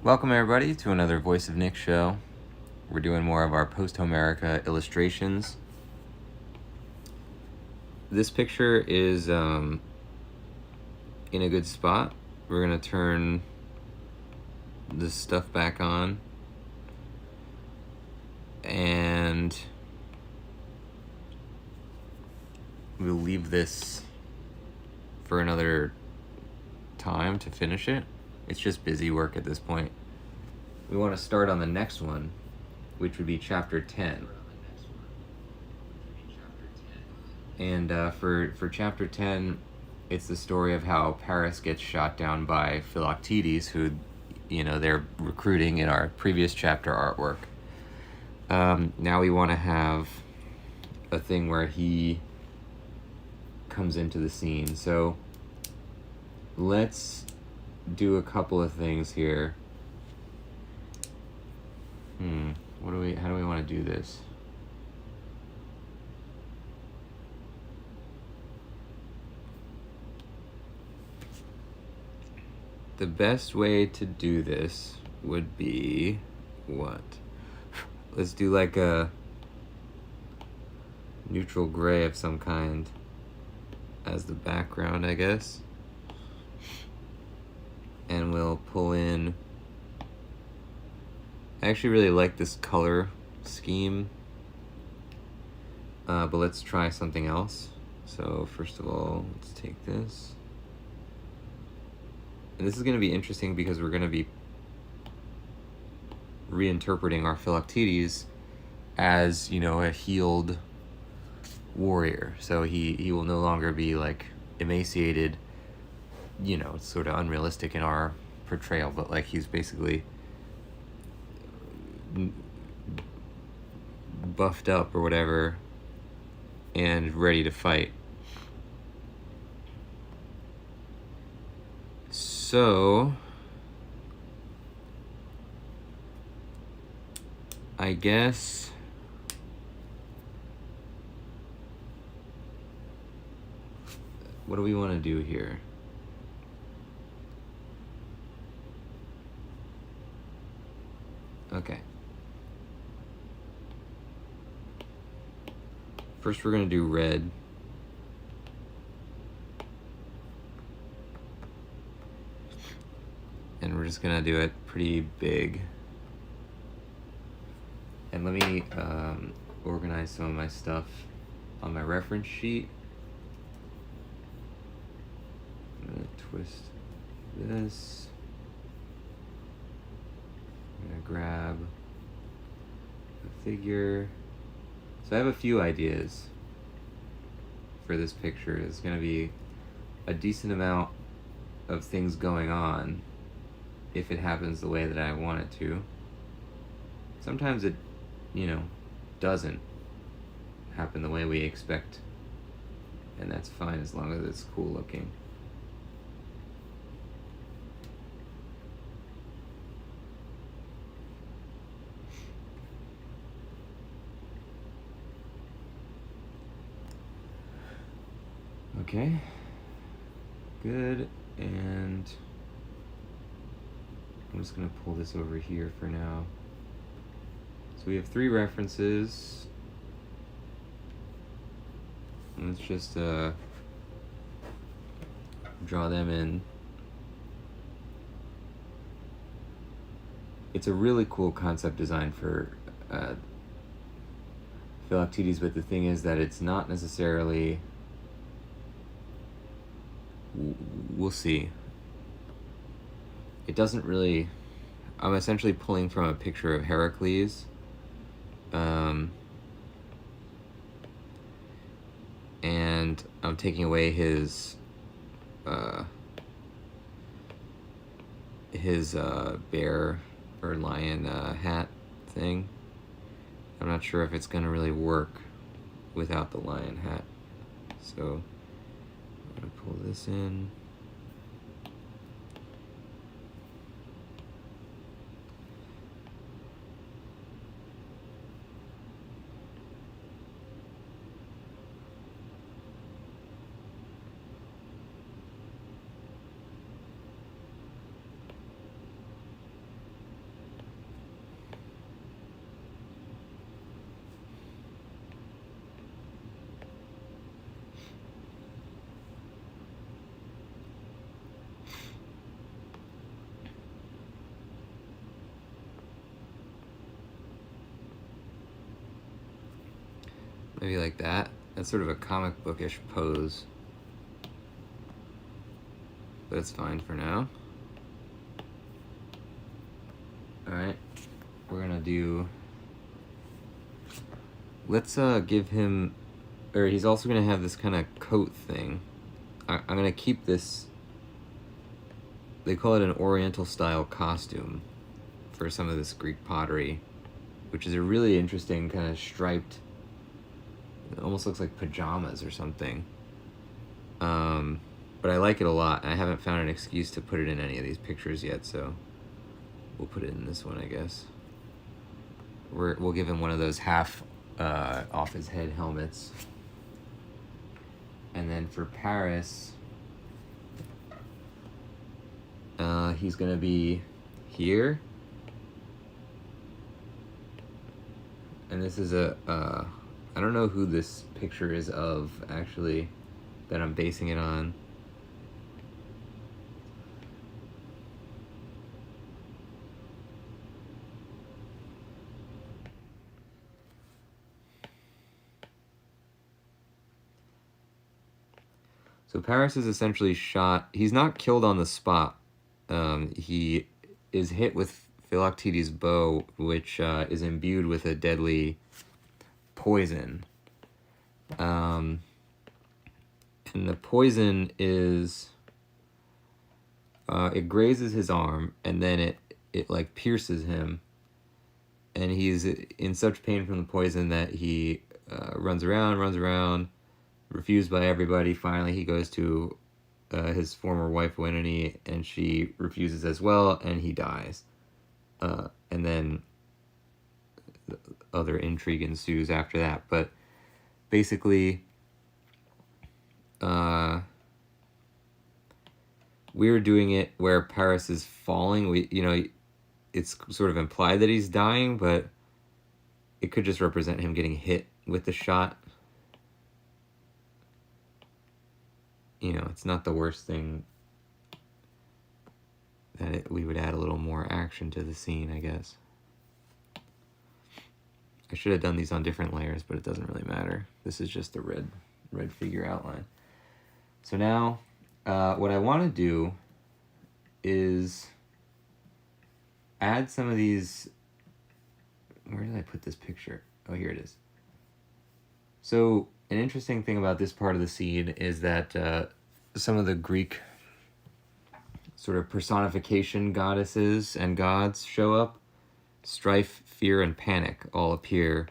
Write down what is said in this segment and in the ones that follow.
Welcome everybody to another Voice of Nick show. We're doing more of our Posthomerica illustrations. This picture is in a good spot. We're going to turn this stuff back on and we'll leave this for another time to finish it. It's just busy work at this point. We want to start on the next one, which would be chapter 10. And for chapter 10, it's the story of how Paris gets shot down by Philoctetes, who, they're recruiting in our previous chapter artwork. Now we want to have a thing where he comes into the scene. So let's do a couple of things here. How do we want to do this? The best way to do this would be what? Let's do like a neutral gray of some kind as the background, I guess. And we'll pull in, I actually really like this color scheme, but let's try something else. So first of all, let's take this. And this is going to be interesting because we're going to be reinterpreting our Philoctetes as, a healed warrior. So he will no longer be like emaciated, it's sort of unrealistic in our portrayal, but like he's basically buffed up or whatever and ready to fight. So I guess what do we want to do here? Okay. First we're going to do red. And we're just going to do it pretty big. And let me organize some of my stuff on my reference sheet. I'm going to twist this. I'm going to grab a figure. So I have a few ideas for this picture. There's going to be a decent amount of things going on if it happens the way that I want it to. Sometimes it, doesn't happen the way we expect, and that's fine as long as it's cool looking. Okay, good, and I'm just going to pull this over here for now. So we have 3 references. Let's just draw them in. It's a really cool concept design for Philoctetes, but the thing is that it's not necessarily, we'll see. It doesn't really, I'm essentially pulling from a picture of Heracles. And I'm taking away his bear or lion hat thing. I'm not sure if it's gonna really work without the lion hat. So I'm gonna pull this in. Maybe like that. That's sort of a comic bookish pose. But it's fine for now. Alright. We're gonna do... Let's give him... Or he's also gonna have this kind of coat thing. I'm gonna keep this... They call it an Oriental style costume for some of this Greek pottery, which is a really interesting kind of striped... It almost looks like pajamas or something. But I like it a lot. I haven't found an excuse to put it in any of these pictures yet, so we'll put it in this one, I guess. We'll give him one of those half off his head helmets. And then for Paris, he's gonna be here. And this is a, I don't know who this picture is of, actually, that I'm basing it on. So Paris is essentially shot. He's not killed on the spot. He is hit with Philoctetes' bow, which is imbued with a deadly poison. And the poison is... it grazes his arm, and then it like pierces him. And he's in such pain from the poison that he runs around, refused by everybody. Finally, he goes to his former wife, Winnie, and she refuses as well, and he dies. And then other intrigue ensues after that. But basically, we're doing it where Paris is falling. It's sort of implied that he's dying, but it could just represent him getting hit with the shot. It's not the worst thing that we would add a little more action to the scene, I guess. I should have done these on different layers, but it doesn't really matter. This is just the red figure outline. So now, what I want to do is add some of these... Where did I put this picture? Oh, here it is. So an interesting thing about this part of the scene is that some of the Greek sort of personification goddesses and gods show up. Strife, fear, and panic all appear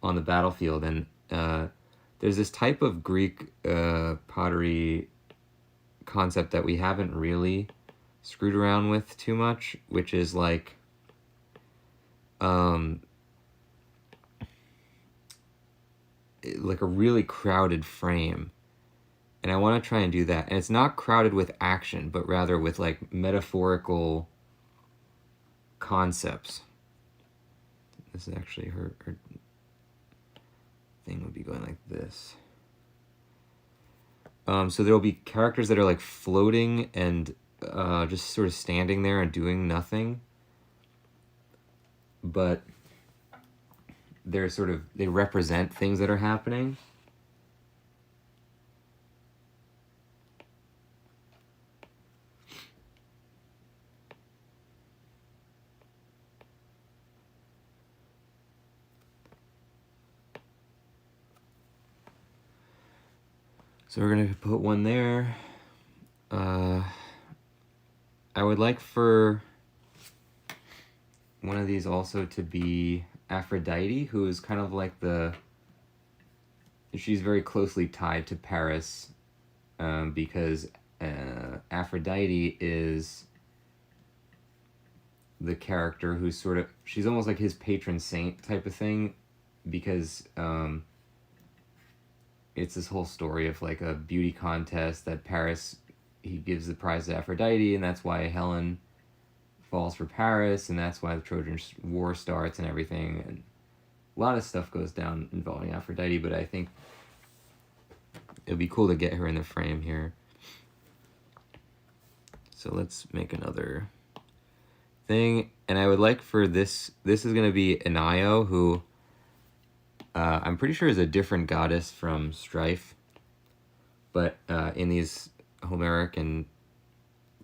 on the battlefield. And there's this type of Greek pottery concept that we haven't really screwed around with too much, which is like a really crowded frame. And I want to try and do that. And it's not crowded with action, but rather with like metaphorical concepts. This is actually her thing would be going like this. So there'll be characters that are like floating and just sort of standing there and doing nothing. But they represent things that are happening. So we're going to put one there. I would like for one of these also to be Aphrodite, who is kind of like she's very closely tied to Paris, because Aphrodite is the character who's she's almost like his patron saint type of thing, because it's this whole story of like a beauty contest that Paris, he gives the prize to Aphrodite, and that's why Helen falls for Paris, and that's why the Trojan War starts and everything. And a lot of stuff goes down involving Aphrodite, but I think it would be cool to get her in the frame here. So let's make another thing. And I would like for this is going to be Anaio, who I'm pretty sure is a different goddess from Strife, but in these Homeric and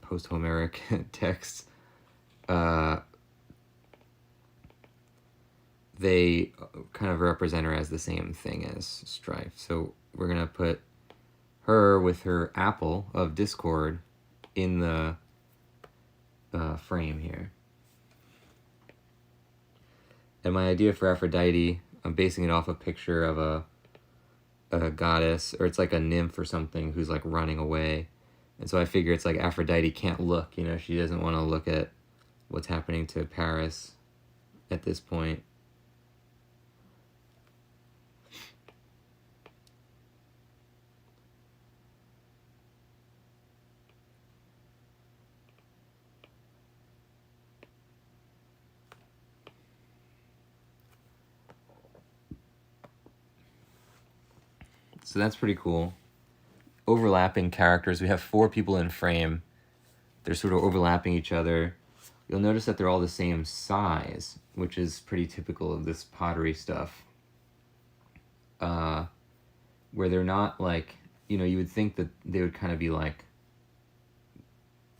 post-Homeric texts, they kind of represent her as the same thing as Strife. So we're going to put her with her apple of discord in the frame here. And my idea for Aphrodite, I'm basing it off a picture of a goddess, or it's like a nymph or something who's like running away. And so I figure it's like Aphrodite can't look, you know, she doesn't want to look at what's happening to Paris at this point. So that's pretty cool. Overlapping characters. We have 4 people in frame. They're sort of overlapping each other. You'll notice that they're all the same size, which is pretty typical of this pottery stuff. Where they're not like, you know, you would think that they would kind of be like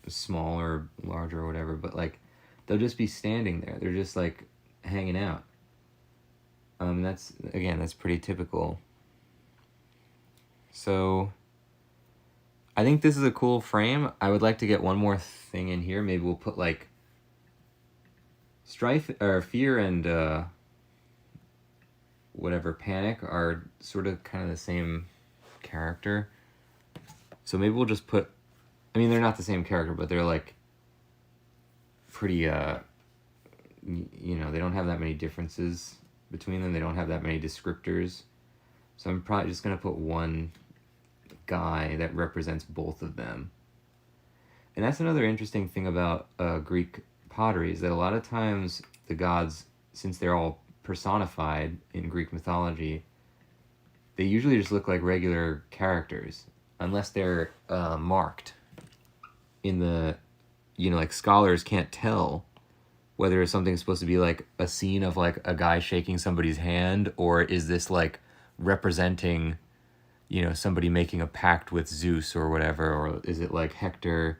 small or large or whatever, but like they'll just be standing there. They're just like hanging out. That's pretty typical. So I think this is a cool frame. I would like to get one more thing in here. Maybe we'll put like Strife or Fear and whatever Panic are sort of kind of the same character. So maybe we'll just put, I mean, they're not the same character, but they're like pretty, you know, they don't have that many differences between them. They don't have that many descriptors. So I'm probably just going to put one guy that represents both of them. And that's another interesting thing about Greek pottery, is that a lot of times the gods, since they're all personified in Greek mythology, they usually just look like regular characters, unless they're marked in the, you know, like scholars can't tell whether something's supposed to be like a scene of like a guy shaking somebody's hand, or is this like representing, you know, somebody making a pact with Zeus or whatever, or is it like Hector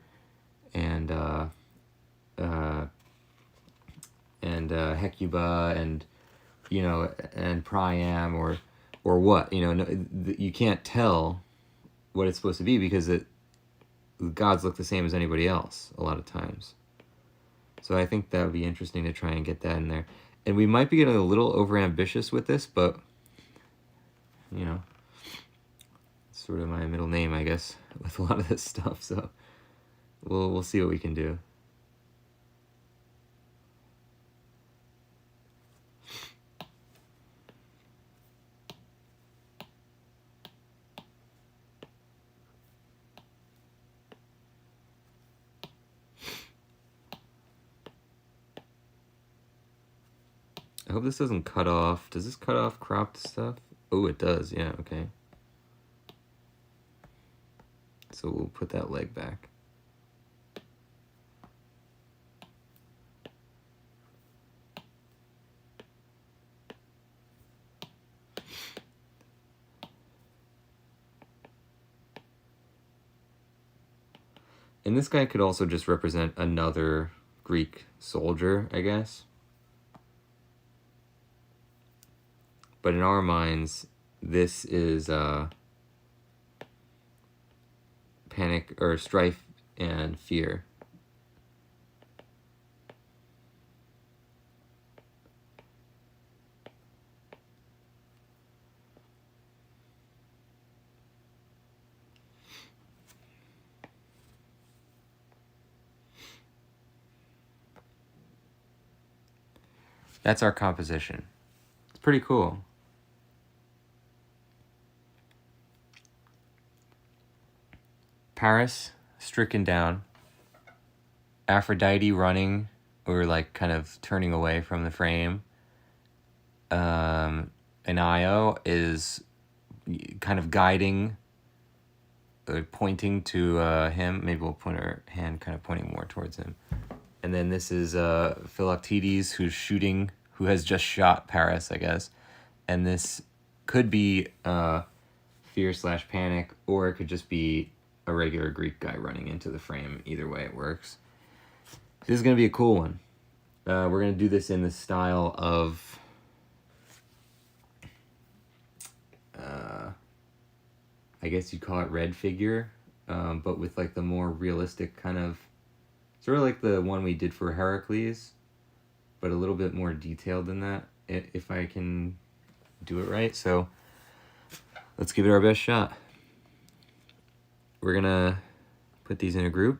and Hecuba and, you know, and Priam, or what, you know, no, you can't tell what it's supposed to be because the gods look the same as anybody else a lot of times. So I think that would be interesting to try and get that in there. And we might be getting a little overambitious with this, but, you know, it's sort of my middle name, I guess, with a lot of this stuff. So we'll see what we can do. I hope this doesn't cut off. Does this cut off cropped stuff? Oh, it does. Yeah, okay. So we'll put that leg back. And this guy could also just represent another Greek soldier, I guess. But in our minds, this is Panic or Strife and Fear. That's our composition. It's pretty cool. Paris stricken down. Aphrodite running, or like kind of turning away from the frame. And Io is kind of guiding, pointing to him. Maybe we'll point her hand kind of pointing more towards him. And then this is Philoctetes, who has just shot Paris, I guess. And this could be fear/panic, or it could just be a regular Greek guy running into the frame. Either way, it works. This is going to be a cool one. We're going to do this in the style of I guess you'd call it red figure, but with like the more realistic kind of, sort of like the one we did for Heracles, but a little bit more detailed than that, if I can do it right. So let's give it our best shot. We're gonna put these in a group.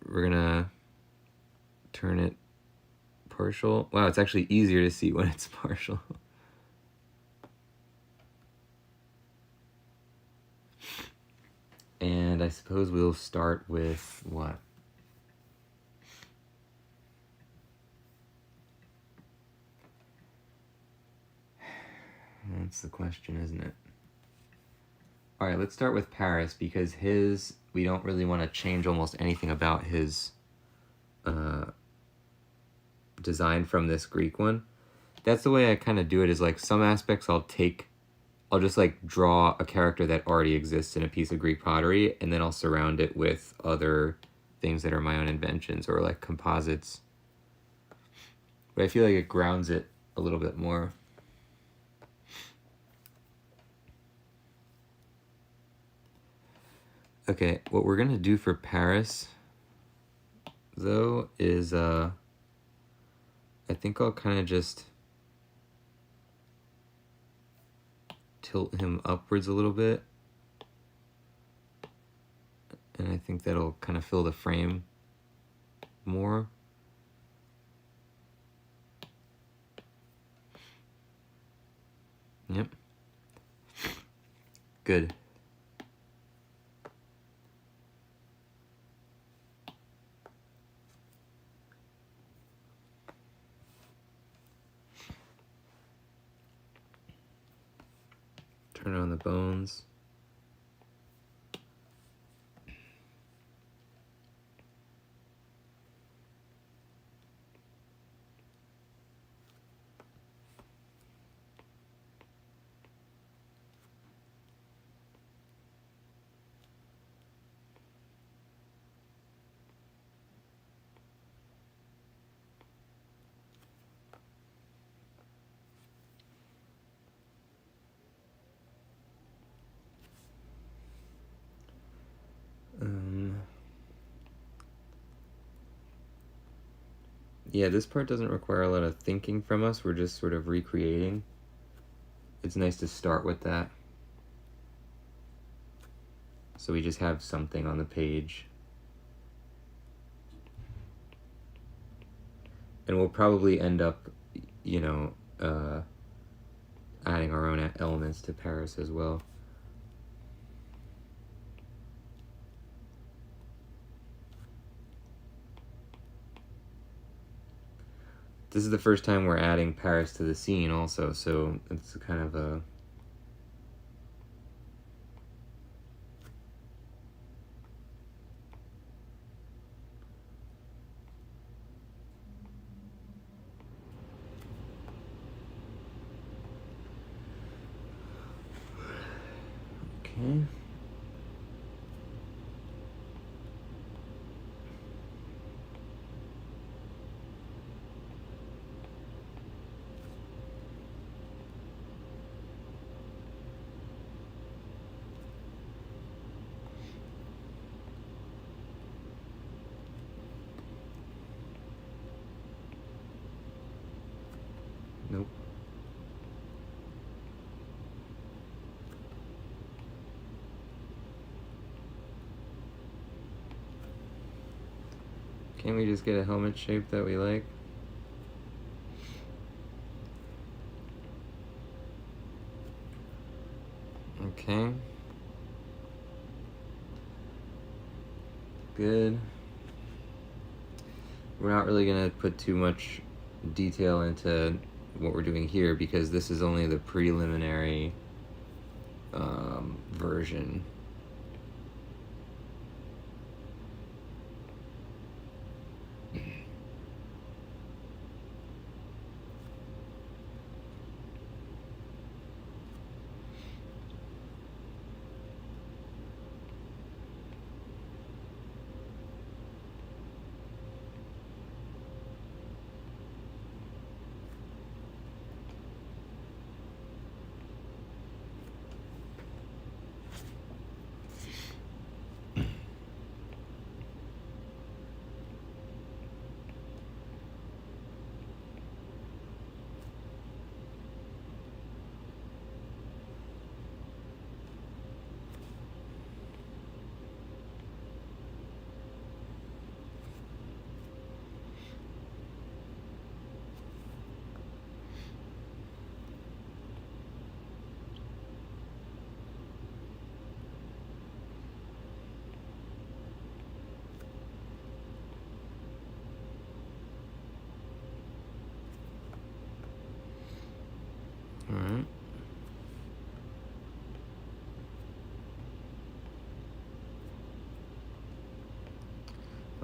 We're gonna turn it partial. Wow, it's actually easier to see when it's partial. And I suppose we'll start with what? That's the question, isn't it? All right, let's start with Paris, because we don't really want to change almost anything about his design from this Greek one. That's the way I kind of do it, is like some aspects I'll just like draw a character that already exists in a piece of Greek pottery, and then I'll surround it with other things that are my own inventions or like composites. But I feel like it grounds it a little bit more. Okay, what we're gonna do for Paris, though, is I think I'll kind of just tilt him upwards a little bit, and I think that'll kind of fill the frame more. Yep. Good. Turn on the bones. Yeah, this part doesn't require a lot of thinking from us. We're just sort of recreating. It's nice to start with that, so we just have something on the page. And we'll probably end up, adding our own elements to Paris as well. This is the first time we're adding Paris to the scene also, so it's kind of a... Okay. Nope. Can't we just get a helmet shape that we like? Okay. Good. We're not really going to put too much detail into what we're doing here, because this is only the preliminary version.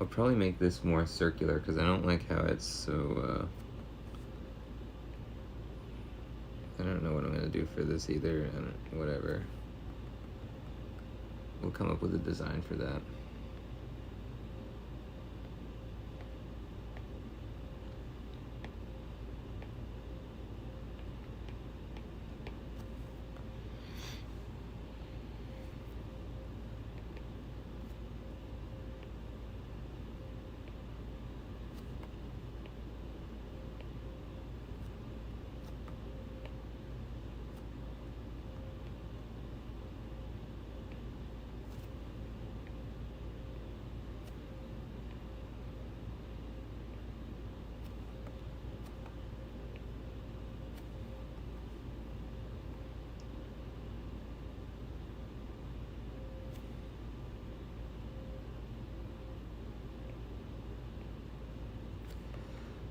I'll probably make this more circular because I don't like how it's so, I don't know what I'm going to do for this either, and whatever. We'll come up with a design for that.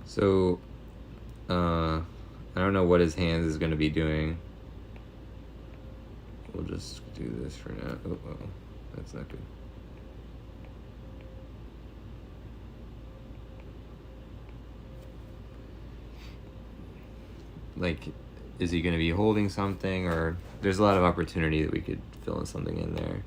So, I don't know what his hands is going to be doing. We'll just do this for now. Oh, that's not good. Like, is he going to be holding something, or there's a lot of opportunity that we could fill in something in there.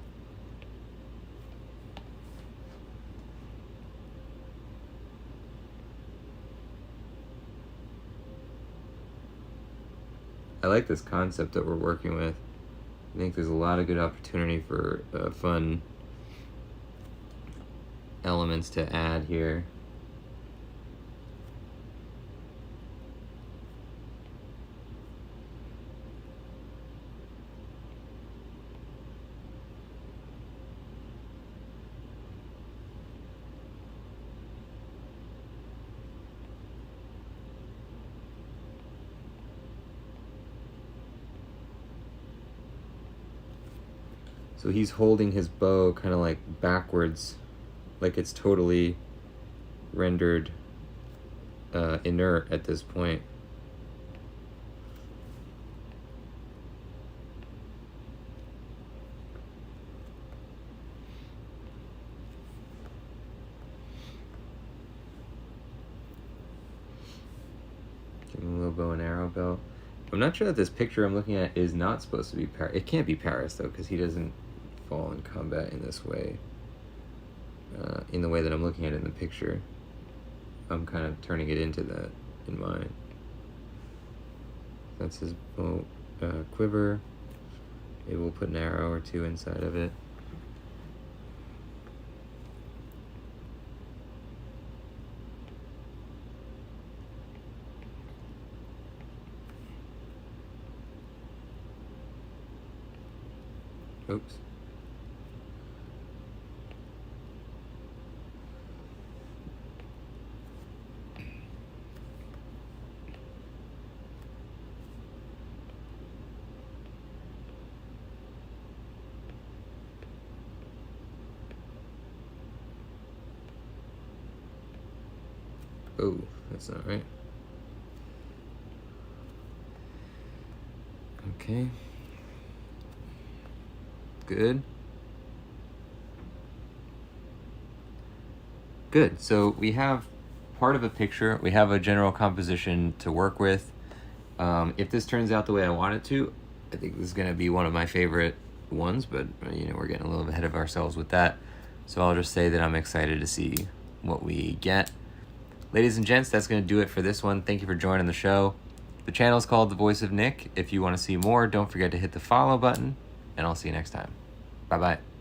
I like this concept that we're working with. I think there's a lot of good opportunity for fun elements to add here. So he's holding his bow kind of like backwards, like it's totally rendered inert at this point. Give him a little bow and arrow belt. I'm not sure that this picture I'm looking at is not supposed to be Paris. It can't be Paris though, because he doesn't fall in combat in this way. In the way that I'm looking at it in the picture. I'm kind of turning it into that in mine. That's his bow, quiver. Maybe we'll put an arrow or two inside of it. Oops. Oh, that's not right. Okay. Good. Good. So we have part of a picture. We have a general composition to work with. If this turns out the way I want it to, I think this is going to be one of my favorite ones, but you know, we're getting a little ahead of ourselves with that. So I'll just say that I'm excited to see what we get. Ladies and gents, that's going to do it for this one. Thank you for joining the show. The channel is called The Voice of Nick. If you want to see more, don't forget to hit the follow button, and I'll see you next time. Bye-bye.